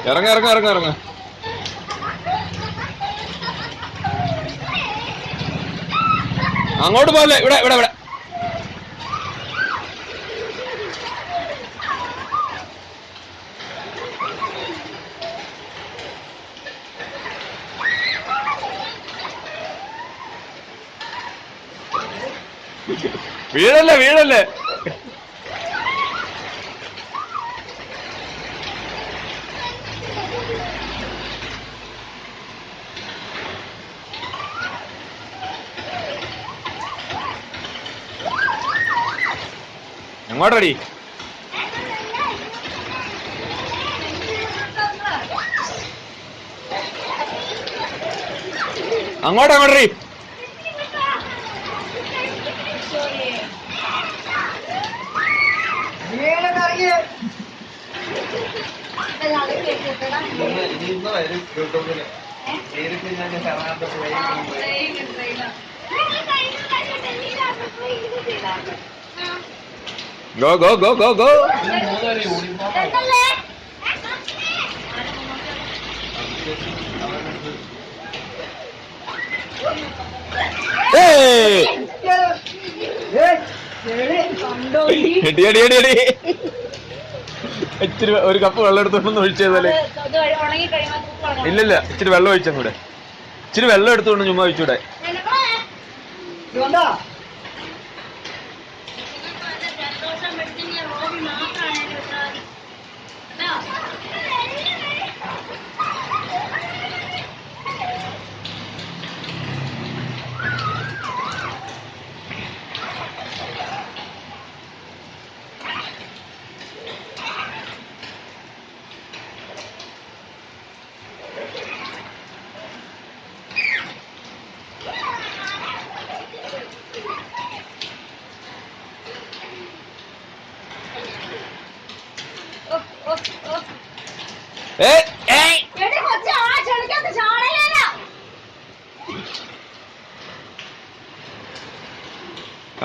ഇറങ്ങ ഇറങ്ങ ഇറങ്ങ ഇറങ്ങ. അങ്ങോട്ട് പോലെ ഇവിടെ ഇവിടെ ഇവിടെ. വീഴല്ലേ വീഴല്ലേ. എങ്ങോട്ടടി? അങ്ങോട്ടങ്ങോട്ടടി. Go go go go go. Hey! എടി എടി എടി എടി. ഇച്ചിരി ഒരു കപ്പ് വെള്ളം എടുത്തോണ്ട് ഒഴിച്ചതല്ലേ? ഇല്ലില്ല, ഇച്ചിരി വെള്ളം ഒഴിച്ചും കൂടെ. ഇച്ചിരി വെള്ളം എടുത്തോണ്ട് ചുമ്മാ ഒഴിച്ചൂടെ?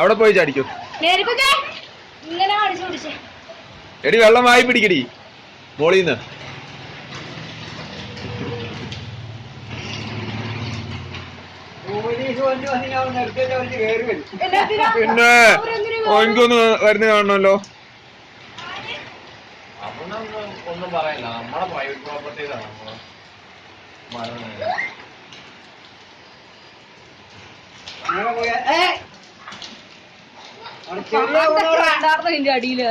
അവിടെ പോയി ചാടിക്കോ. എടി വെള്ളം വായി പിടിക്കടി മോളീന്ന്. പിന്നെ എനിക്കൊന്ന് വരുന്ന കാണണല്ലോ. ഒന്നും പറയല്ല, നമ്മളെ പ്രൈവറ്റ് പ്രോപ്പർട്ടിയിലാണ് അടിയില്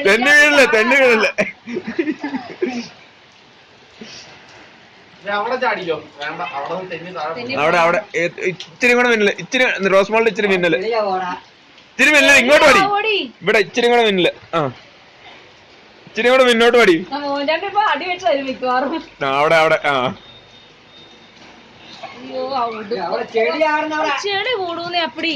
തെന്നി വീഴല്ലേ തെന്നി വീഴല്ലേ. അവിടെ ചാടിക്കോ, വേണ്ട അവിടെ തെന്നി താഴെ. അവിടെ അവിടെ ഇച്ചിരി കൂടെ മിന്നല്, ഇച്ചിരി റോസ് മോളുടെ ഇച്ചിരി മിന്നല്, ഇച്ചിരി മിന്നല് ഇങ്ങോട്ട് പടി. ഇവിടെ ഇച്ചിരി കൂടെ മിന്നല്. ആ ഇച്ചിരി കൂടെ മുന്നോട്ട് പടി. അവിടെ അവിടെ. ആ ചെടി കൂടൂന്നേ അപ്പടി.